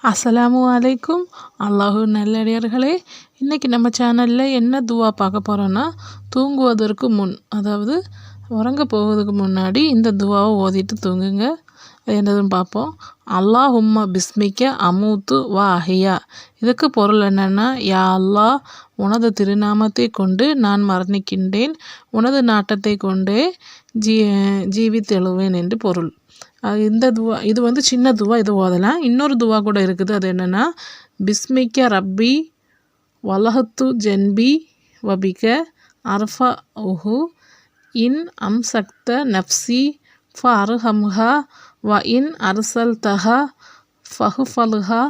அஸ்ஸலாமு அலைக்கும். அல்லாஹு நல்லடியார்களே, இன்றைக்கி நம்ம சேனலில் என்ன துவா பார்க்க போகிறோன்னா, தூங்குவதற்கு முன், அதாவது உறங்க போவதுக்கு முன்னாடி இந்த துவாவை ஓதிட்டு தூங்குங்க. என்னதுன்னு பார்ப்போம். அல்லாஹும்ம பிஸ்மிக்க அமூத்து வ அஹியா. இதுக்கு பொருள் என்னென்னா, யா அல்லாஹ், உனது திருநாமத்தை கொண்டு நான் மரணிக்கின்றேன், உனது நாட்டத்தை கொண்டே ஜீவித்தெழுவேன் என்று பொருள். இந்த துவா இது சின்ன துவா, இது ஓதலாம். இன்னொரு துவா கூட இருக்குது. அது என்னென்னா, பிஸ்மிக்க ரப்பி வலஹத்து ஜன்பி வபிக அர்ஃபா உஹு இன் அம்சக்த நஃப்சி ஃப அர்ஹம்ஹா வ இன் அர்சல் தஹா ஃபஹுஃபலுஹா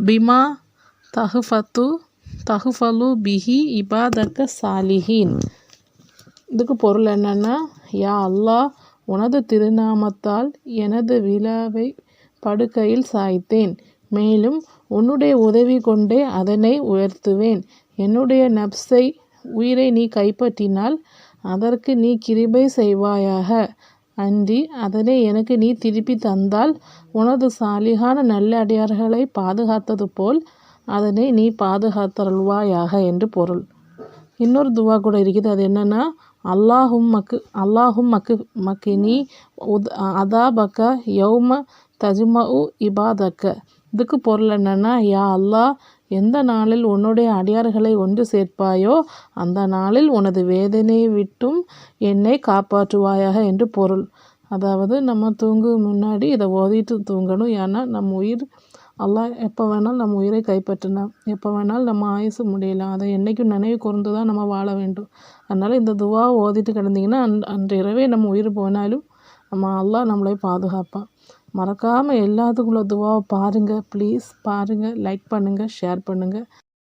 பிமா தஹுஃபலு பிஹி இபாதக்க சாலிஹீன். இதுக்கு பொருள் என்னென்னா, யா அல்லாஹ், உனது திருநாமத்தால் எனது விழாவை படுக்கையில் சாய்த்தேன், மேலும் உன்னுடைய உதவி கொண்டே அதனை உயர்த்துவேன். என்னுடைய நப்சை, உயிரை நீ கைப்பற்றினால் அதற்கு நீ கிருபை செய்வாயாக. அன்றி அதனை எனக்கு நீ திருப்பி தந்தால் உனது சாலிகான நல்ல அடியார்களை பாதுகாத்தது போல் அதனை நீ பாதுகாத்தருள்வாயாக என்று பொருள். இன்னொரு துவா கூட இருக்குது. அது என்னென்னா, அல்லாஹும் மக்கினி அதாபக்க யௌம தஜ்மஉ இபாதக்க. இதுக்கு பொருள் என்னென்னா, யா அல்லாஹ், எந்த நாளில் உன்னுடைய அடியார்களை ஒன்று சேர்ப்பாயோ அந்த நாளில் உனது வேதனையை விட்டும் என்னை காப்பாற்றுவாயாக என்று பொருள். அதாவது நம்ம தூங்கும் முன்னாடி இதை ஓதிட்டு தூங்கணும். ஏன்னா நம்ம உயிர், அல்லாஹ் எப்போ வேணாலும் நம்ம உயிரை கைப்பற்றினா, எப்போ வேணாலும் நம்ம ஆயுசு முடியலாம். அதை என்றைக்கும் நினைவு கூர்ந்து தான் நம்ம வாழ வேண்டும். அதனால் இந்த துவாவை ஓதிட்டு கிடந்திங்கன்னா அன்று இரவே நம்ம உயிர் போனாலும் நம்ம அல்லாஹ் நம்மளை பாதுகாப்பான். மறக்காமல் எல்லாத்துக்குள்ள துவாவை பாருங்கள். ப்ளீஸ் பாருங்கள், லைக் பண்ணுங்கள், ஷேர் பண்ணுங்கள்.